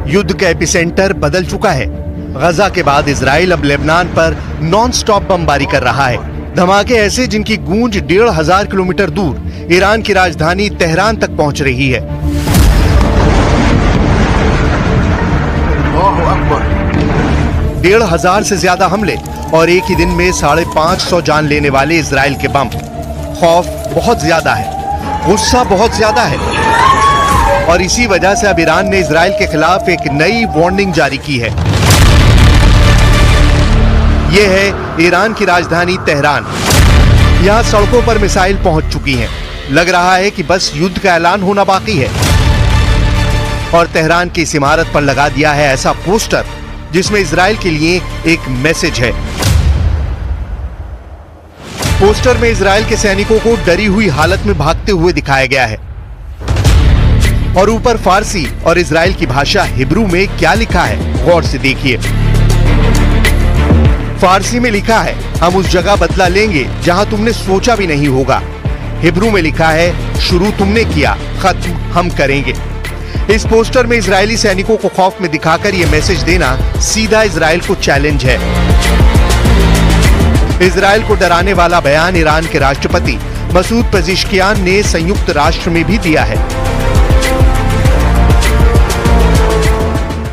युद्ध का एपिसेंटर बदल चुका है। गजा के बाद इजराइल अब लेबनान पर नॉन स्टॉप बमबारी कर रहा है। धमाके ऐसे जिनकी गूंज 1500 किलोमीटर दूर ईरान की राजधानी तेहरान तक पहुंच रही है। 1500 से ज्यादा हमले और एक ही दिन में 550 जान लेने वाले इजराइल के बम। खौफ बहुत ज्यादा है, गुस्सा बहुत ज्यादा है और इसी वजह से अब ईरान ने इजराइल के खिलाफ एक नई वार्निंग जारी की है। यह है ईरान की राजधानी तेहरान। यहां सड़कों पर मिसाइल पहुंच चुकी हैं। लग रहा है कि बस युद्ध का ऐलान होना बाकी है। और तेहरान की इस इमारत पर लगा दिया है ऐसा पोस्टर जिसमें इजराइल के लिए एक मैसेज है। पोस्टर में इजराइल के सैनिकों को डरी हुई हालत में भागते हुए दिखाया गया है और ऊपर फारसी और इजराइल की भाषा हिब्रू में क्या लिखा है, गौर से देखिए। फारसी में लिखा है, हम उस जगह बदला लेंगे जहां तुमने सोचा भी नहीं होगा। हिब्रू में लिखा है, शुरू तुमने किया, खत्म हम करेंगे। इस पोस्टर में इजरायली सैनिकों को खौफ में दिखाकर यह मैसेज देना सीधा इजराइल को चैलेंज है। इजराइल को डराने वाला बयान ईरान के राष्ट्रपति मसूद पेज़ेश्कियान ने संयुक्त राष्ट्र में भी दिया है।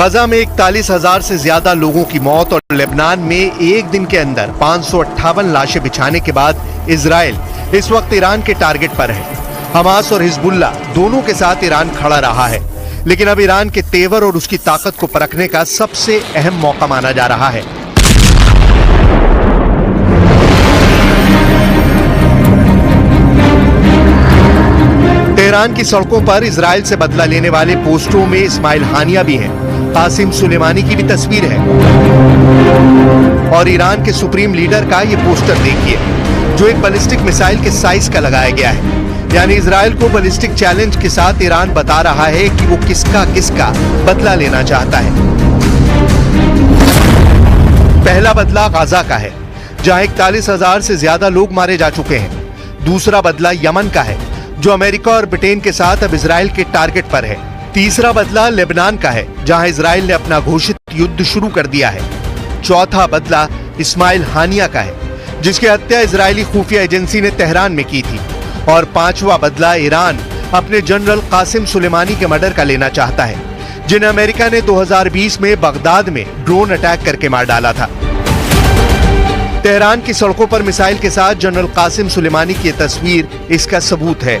गजा में 41,000 से ज्यादा लोगों की मौत और लेबनान में एक दिन के अंदर 558 लाशें बिछाने के बाद इजराइल इस वक्त ईरान के टारगेट पर है। हमास और हिजबुल्लाह दोनों के साथ ईरान खड़ा रहा है, लेकिन अब ईरान के तेवर और उसकी ताकत को परखने का सबसे अहम मौका माना जा रहा है। तेहरान की सड़कों पर इजराइल से बदला लेने वाले पोस्टरों में इस्माइल हानिया भी हैं। कासिम सुलेमानी की भी तस्वीर है और ईरान के सुप्रीम लीडर का ये पोस्टर देखिए, जो एक बैलिस्टिक मिसाइल के साइज का लगाया गया है। यानी इजराइल को बैलिस्टिक चैलेंज के साथ ईरान बता रहा है कि वो किसका बदला लेना चाहता है। पहला बदला गाजा का है, जहां 41,000 से ज्यादा लोग मारे जा चुके हैं। दूसरा बदला यमन का है, जो अमेरिका और ब्रिटेन के साथ अब इजराइल के टारगेट पर है। तीसरा बदला लेबनान का है, जहां इजराइल ने अपना घोषित युद्ध शुरू कर दिया है। चौथा बदला इस्माइल हानिया का है, जिसकी हत्या इजरायली खुफिया एजेंसी ने तेहरान में की थी। और पांचवा बदला ईरान अपने जनरल कासिम सुलेमानी के मर्डर का लेना चाहता है, जिन्हें अमेरिका ने 2020 में बगदाद में ड्रोन अटैक करके मार डाला था। तेहरान की सड़कों पर मिसाइल के साथ जनरल कासिम सुलेमानी की तस्वीर इसका सबूत है।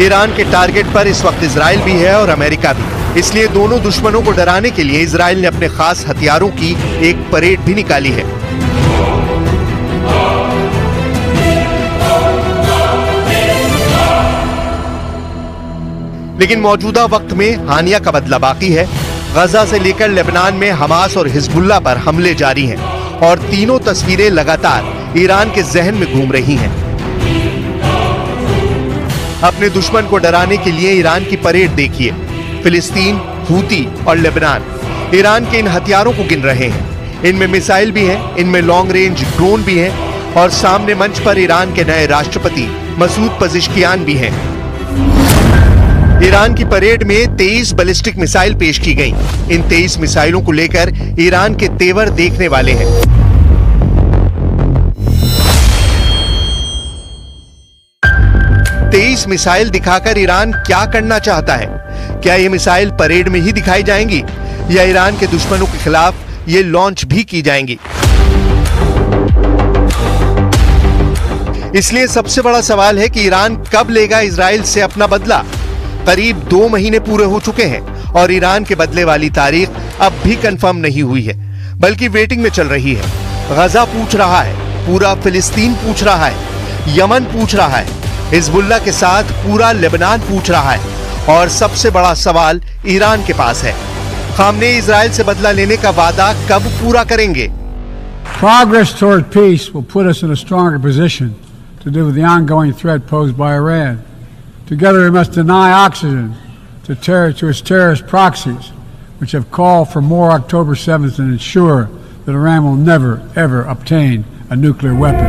ईरान के टारगेट पर इस वक्त इजराइल भी है और अमेरिका भी, इसलिए दोनों दुश्मनों को डराने के लिए इजराइल ने अपने खास हथियारों की एक परेड भी निकाली है। लेकिन मौजूदा वक्त में हानिया का बदला बाकी है। गजा से लेकर लेबनान में हमास और हिजबुल्लाह पर हमले जारी हैं और तीनों तस्वीरें लगातार ईरान के जहन में घूम रही हैं। अपने दुश्मन को डराने के लिए ईरान की परेड देखिए। फिलिस्तीन, हूती और लेबनान ईरान के इन हथियारों को गिन रहे हैं। इनमें मिसाइल भी हैं, इनमें लॉन्ग रेंज ड्रोन भी हैं और सामने मंच पर ईरान के नए राष्ट्रपति मसूद पेज़ेश्कियान भी हैं। ईरान की परेड में 23 बैलिस्टिक मिसाइल पेश की गई। इन 23 मिसाइलों को लेकर ईरान के तेवर देखने वाले हैं। तेईस मिसाइल दिखाकर ईरान क्या करना चाहता है? क्या ये मिसाइल परेड में ही दिखाई जाएंगी या ईरान के दुश्मनों के खिलाफ ये लॉन्च भी की जाएंगी? इसलिए सबसे बड़ा सवाल है कि ईरान कब लेगा इजराइल से अपना बदला। करीब 2 महीने पूरे हो चुके हैं और ईरान के बदले वाली तारीख अब भी कंफर्म नहीं हुई है, बल्कि वेटिंग में चल रही है। गजा पूछ रहा है, पूरा फिलिस्तीन पूछ रहा है, यमन पूछ रहा है, हिजबुल्लाह के साथ पूरा लेबनान पूछ रहा है और सबसे बड़ा सवाल ईरान के पास है। खामनेई इजराइल से बदला लेने का वादा कब पूरा करेंगे? Progress toward peace will put us in a stronger position to deal with the ongoing threat posed by Iran. Together we must deny oxygen to its terrorist proxies, which have called for more October 7th and ensure that Iran will never, ever obtain a nuclear weapon.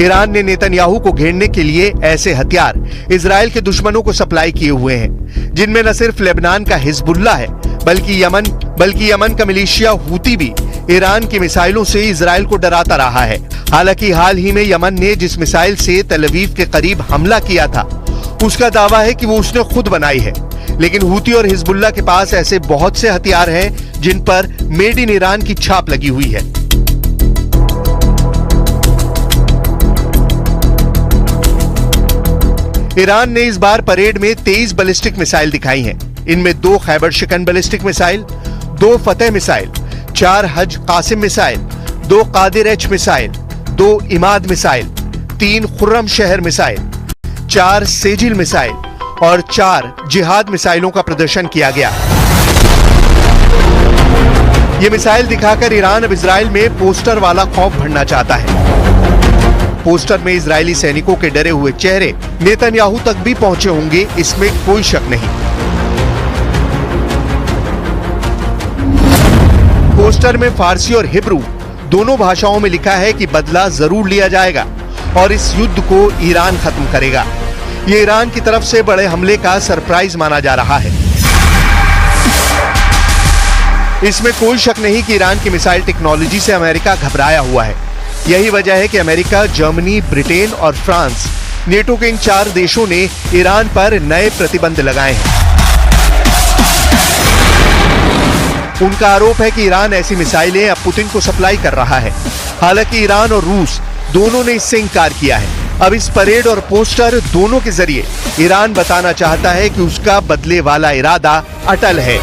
Iran ने Netanyahu को घेरने के लिए ऐसे हथियार Israel के दुश्मनों को सप्लाई किए हुए हैं, जिनमें न सिर्फ लेबनान का हिजबुल्लाह है बल्कि यमन का मिलिशिया हूती भी ईरान की मिसाइलों से इजराइल को डराता रहा है। हालांकि हाल ही में यमन ने जिस मिसाइल से तेल अवीव के करीब हमला किया था, उसका दावा है कि वो उसने खुद बनाई है, लेकिन हूती और हिजबुल्लाह के पास ऐसे बहुत से हथियार हैं जिन पर मेड इन ईरान की छाप लगी हुई है। ईरान ने इस बार परेड में 23 बैलिस्टिक मिसाइल दिखाई हैं। इनमें 2 खैबर शिकन बैलिस्टिक मिसाइल, 2 फतेह missile, 4 Haj Qasem missile, 2 Qadr H missile, 2 Emad missile, 3 Khorramshahr missile, 4 Sejjil missile और 4 जिहाद मिसाइलों का प्रदर्शन किया गया। ये मिसाइल दिखाकर ईरान अब इजराइल में पोस्टर वाला खौफ भरना चाहता है। पोस्टर में इजरायली सैनिकों के डरे हुए चेहरे नेतन्याहू तक भी पहुंचे होंगे, इसमें कोई शक नहीं। पोस्टर में फारसी और हिब्रू दोनों भाषाओं में लिखा है कि बदला जरूर लिया जाएगा और इस युद्ध को ईरान खत्म करेगा। ये ईरान की तरफ से बड़े हमले का सरप्राइज माना जा रहा है। इसमें कोई शक नहीं कि ईरान की मिसाइल टेक्नोलॉजी से अमेरिका घबराया हुआ है। यही वजह है कि अमेरिका, जर्मनी, ब्रिटेन और फ्रांस, नेटो के इन 4 देशों ने ईरान पर नए प्रतिबंध लगाए हैं। उनका आरोप है कि ईरान ऐसी मिसाइलें अब पुतिन को सप्लाई कर रहा है। हालांकि ईरान और रूस दोनों ने इससे इंकार किया है। अब इस परेड और पोस्टर दोनों के जरिए ईरान बताना चाहता है कि उसका बदले वाला इरादा अटल है।